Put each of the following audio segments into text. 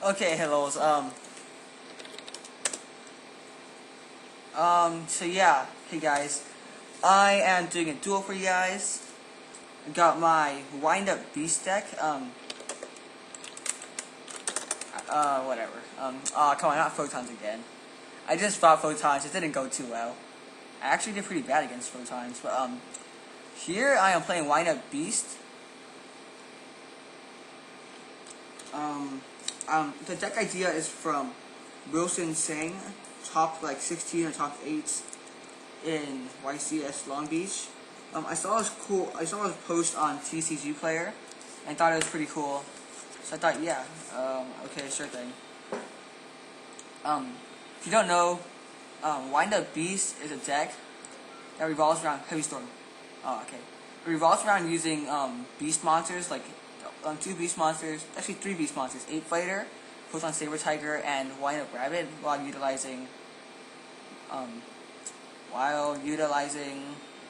Okay, hello. So yeah, hey guys, I am doing a duel for you guys. I got my wind up beast deck. Whatever. Come on, not photons again. I just fought photons. It didn't go too well. I actually did pretty bad against photons, but here I am playing wind up beast. The deck idea is from Wilson Tsang, top like 16 or top 8 in YCS Long Beach. I saw his post on TCG Player and thought it was pretty cool. So I thought, yeah, okay, sure thing. If you don't know, Wind Up Beast is a deck that revolves around Heavy Storm. Oh, okay. It revolves around using beast monsters, like 2 beast monsters, actually 3 beast monsters, 8 Fighter, Photon Saber Tiger, and Wind Up Rabbit, while utilizing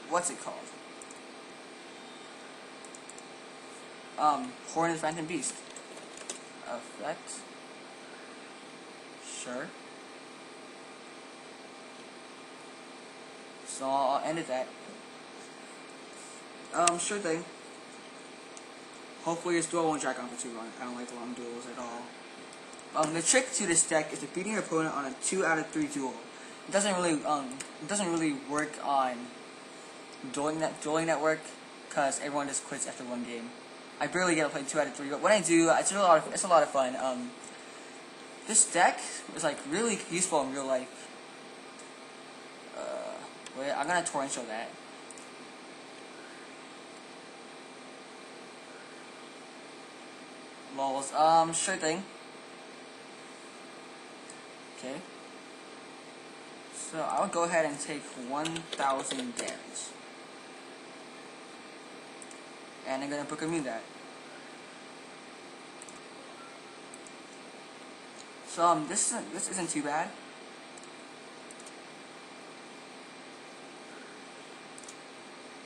what's it called? Horned Phantom Beast. Effect. Sure. So I'll end it at that. Sure thing. Hopefully this duel won't drag on for too long. I don't like long duels at all. The trick to this deck is beating your opponent on a 2 out of 3 duel. It doesn't really work on Dueling Network because everyone just quits after 1 game. I barely get to play 2 out of 3, but when I do, it's a lot of fun. This deck is like really useful in real life. Wait, I'm gonna torrential that. Lols. Sure thing. Okay. So I'll go ahead and take 1,000 damage. And I'm gonna book immune that. So this isn't too bad.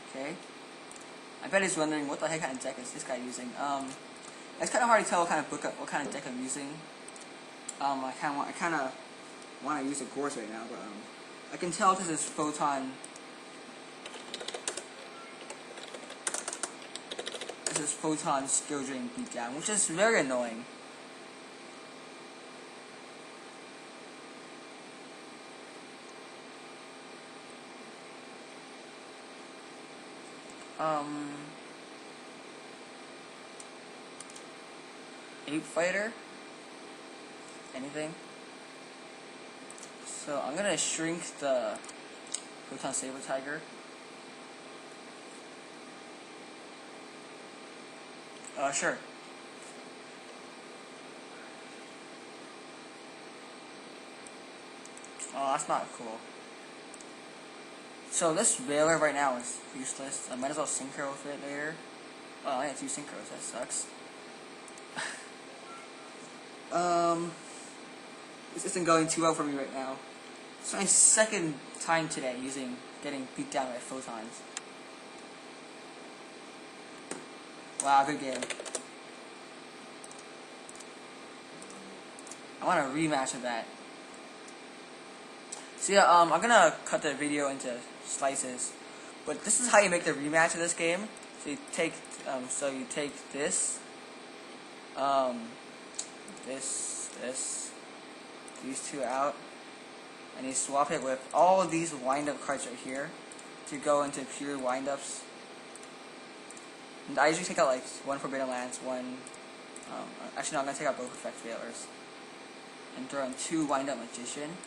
Okay. I bet he's wondering what the heck kind of deck is this guy using. It's kind of hard to tell what kind of deck I'm using. I kind of want to use a Gorse right now, but I can tell this is Photon. This is Photon skill drain Beatdown, which is very annoying. Ape Fighter? Anything? So I'm gonna shrink the Photon Saber Tiger. Sure. Oh, that's not cool. So this Veiler right now is useless. I might as well synchro with it later. Oh, I had 2 synchros, that sucks. This isn't going too well for me right now. It's my 2nd time today getting beat down by photons. Wow, good game. I want a rematch of that. So yeah, I'm gonna cut the video into slices, but this is how you make the rematch of this game. So you take this, these 2 out, and you swap it with all of these wind-up cards right here to go into pure wind-ups. And I usually take out like 1 Forbidden Lance, 1. Actually, no, I'm gonna take out both Effect Failers, and throw in 2 wind-up Magician.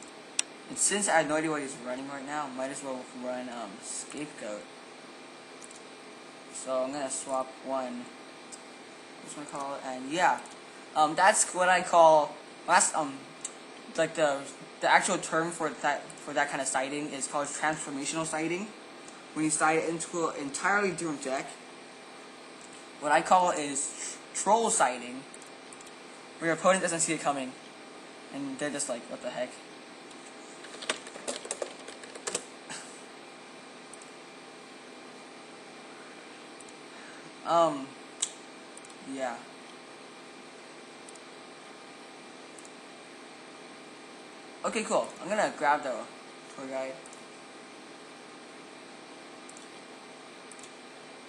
And since I have no idea what he's running right now, I might as well run Scapegoat. So I'm gonna swap 1. What's one call it? And yeah, that's what I call like the actual term for that kind of sighting is called transformational sighting. When you sight it into an entirely different deck. What I call it is troll sighting, where your opponent doesn't see it coming, and they're just like, what the heck. Yeah. Okay, cool. I'm gonna grab the tour guide.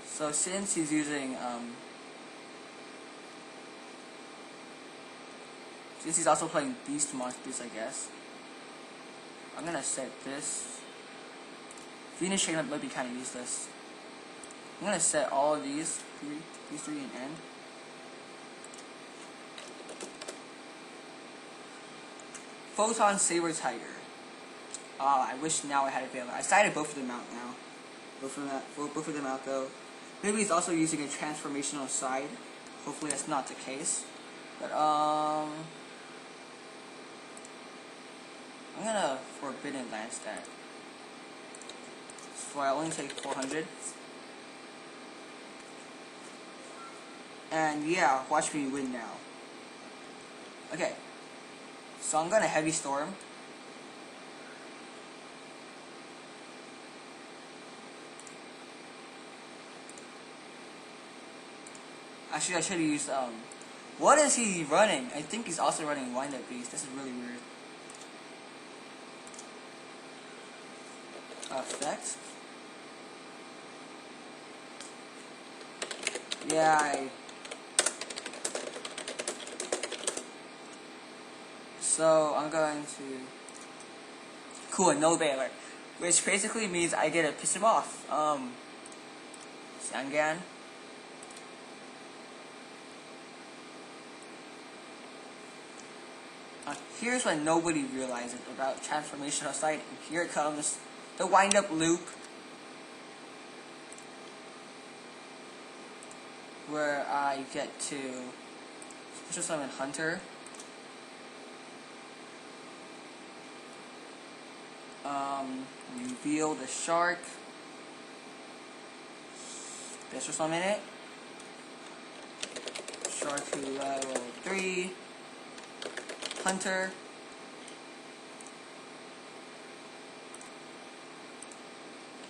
So since he's using since he's also playing Beast Monsters, I guess I'm gonna set this. Venus Chain might be kind of useless. I'm gonna set all of these three and N. Photon Saber Tiger. I wish now I had it available. I decided both of them out now. Both of them out though. Maybe he's also using a transformational side. Hopefully that's not the case. But I'm gonna Forbidden Lance that. So I only take 400. And yeah, watch me win now. Okay. So I'm gonna Heavy Storm. Actually, I should have used, what is he running? I think he's also running Wind Up Beast. This is really weird. Effect. Yeah, so I'm going to... Cool, no Baylor. Which basically means I get to piss him off. Sangan. Here's what nobody realizes about transformational sight. Here it comes, the wind-up loop, where I get to special summon Hunter. Reveal the shark. Special summon it. Shark to level 3. Hunter.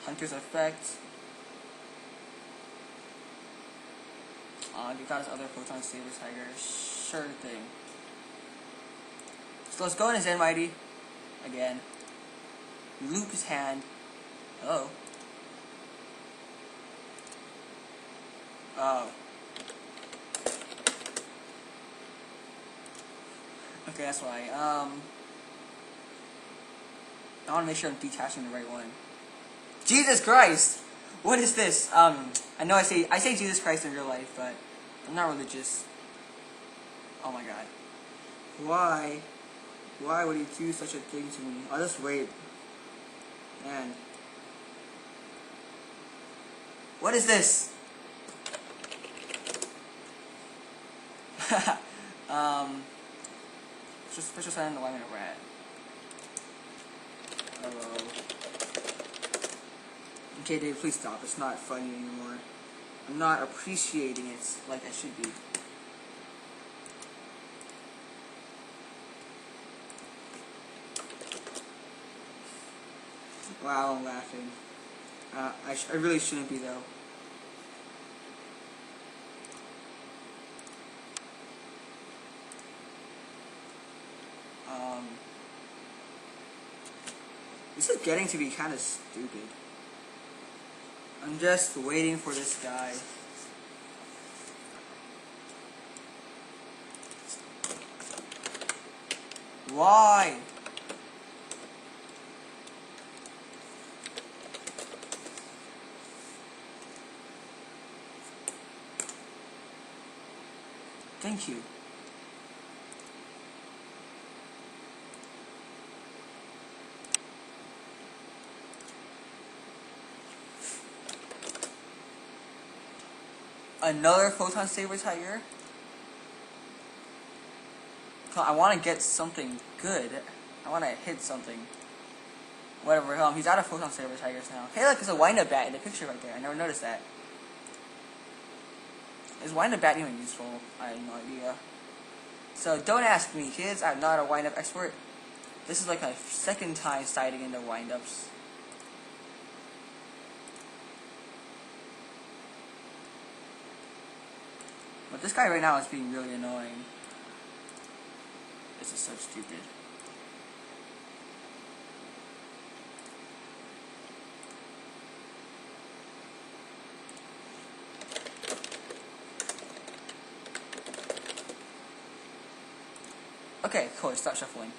Hunter's effect. You got his other Photon Saber Tiger. Sure thing. So let's go in his Zen Mighty. Again. Loop his hand. Oh. Oh. Okay, that's why. I want to make sure I'm detaching the right one. Jesus Christ! What is this? I know I say Jesus Christ in real life, but I'm not religious. Oh my god. Why? Why would he do such a thing to me? I'll just wait. Man. What is this? Just special summon the Alignment Rat. Hello. Okay, Dave, please stop. It's not funny anymore. I'm not appreciating it like I should be. Wow, I'm laughing. I really shouldn't be, though. This is getting to be kind of stupid. I'm just waiting for this guy. Why? Thank you. Another Photon Saber Tiger? I want to get something good. I want to hit something. Whatever. He's out of Photon Saber Tigers now. Hey, look, there's a wind-up bat in the picture right there. I never noticed that. Is wind-up bat even useful? I have no idea. So don't ask me, kids. I'm not a wind-up expert. This is like my second time sighting into wind-ups. But this guy right now is being really annoying. This is so stupid. Okay, cool. Start shuffling.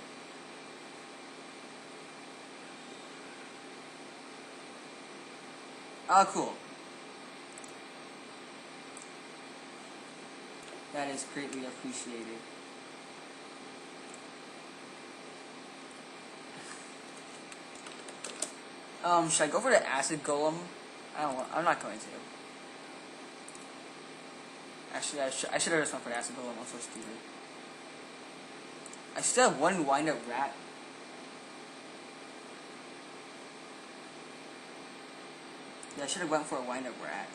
Oh, cool. That is greatly appreciated. Should I go for the acid golem? I don't want. I'm not going to. Actually, I should have just went for the acid golem. I'm so stupid. I still have one wind-up rat. Yeah, I should have went for a wind-up rat.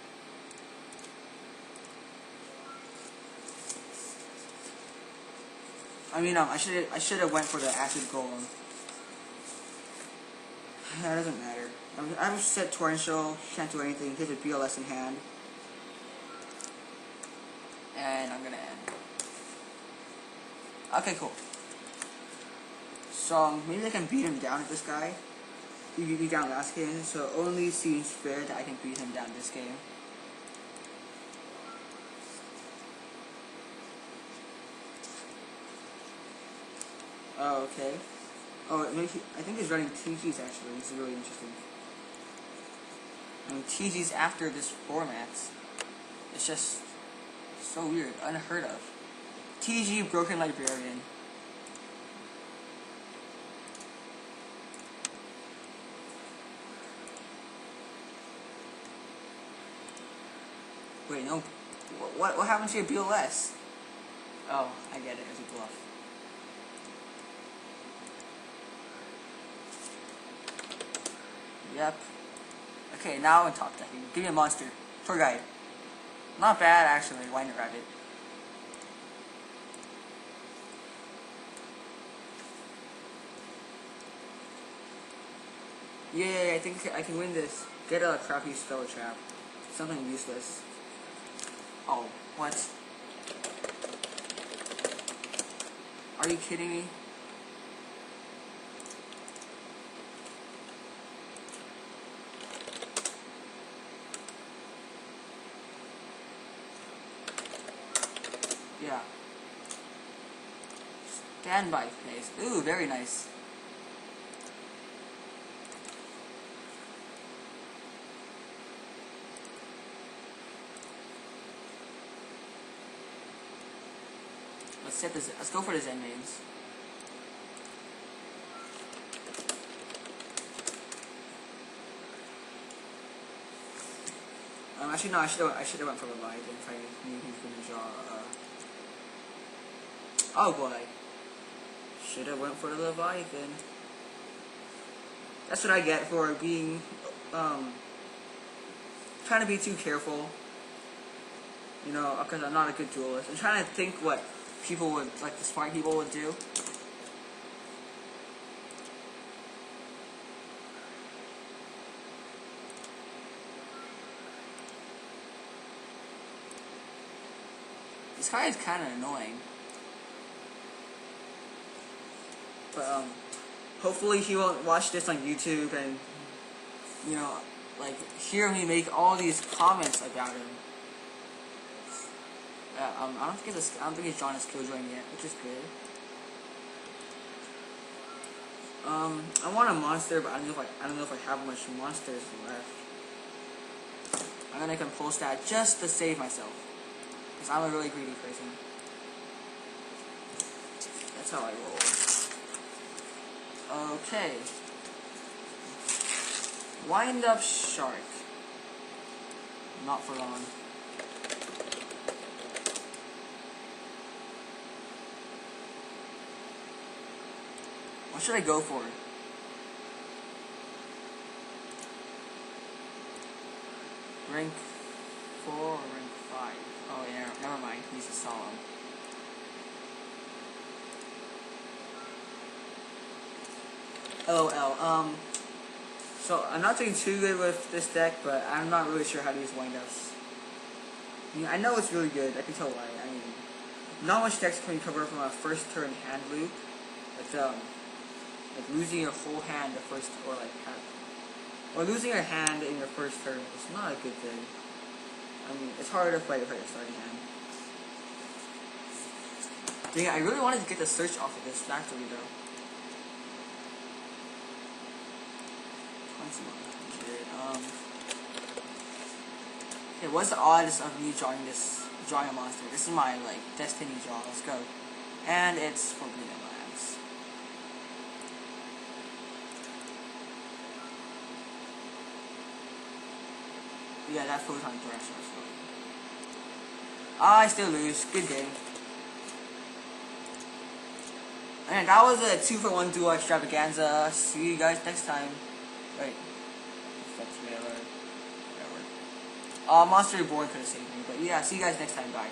I mean, I should have went for the acid golem. That doesn't matter. I have set torrential. Can't do anything. He has a BLS in hand, and I'm gonna end. Okay, cool. So maybe I can beat him down at this guy. He beat me down last game, so it only seems fair that I can beat him down this game. Oh, okay. Oh, I think he's running TGs actually. This is really interesting. I mean, TGs after this format. It's just so weird, unheard of. TG Broken Librarian. Wait, no. What happened to your BLS? Oh, I get it. It's a bluff. Yep. Okay, now I'm top decking. Give me a monster. Tour guide. Not bad, actually. Wind rabbit. Yay, I think I can win this. Get a crappy spell trap. Something useless. Oh, what? Are you kidding me? Yeah. Standby phase. Ooh, very nice. Let's go for the Zen names. Actually no, I should have went for Leviathan if I knew he was gonna draw oh boy. Should have went for the Leviathan. That's what I get for being trying to be too careful. You know, because I'm not a good duelist. I'm trying to think what people would, like the smart people would do. This guy is kind of annoying. But, hopefully he won't watch this on YouTube and, you know, like, hear me make all these comments about him. I don't think he's drawn his Killjoy yet, which is good. I want a monster, but I don't know if I have much monsters left. I'm gonna compulse that just to save myself, because I'm a really greedy person. That's how I roll. Okay. Wind up shark. Not for long. What should I go for? Rank 4 or rank 5? Oh yeah, never mind. He's a solemn. LOL. So I'm not doing too good with this deck, but I'm not really sure how to use wind-ups. I mean, I know it's really good. I can tell why. I mean, not much decks can cover from a first turn hand loop, but like losing your whole hand the first, or losing your hand in your first turn is not a good thing. I mean, it's harder to play with your starting hand. Dang, I really wanted to get the search off of this factory though. 2100. Okay, what's the odds of me drawing a monster? This is my like destiny draw. Let's go. And it's for green lands. Yeah, that Photon direction was really. I still lose. Good game. And that was a 2-for-1 duo extravaganza. See you guys next time. Wait. Whatever. Monster Reborn could have saved me. But yeah, see you guys next time. Bye.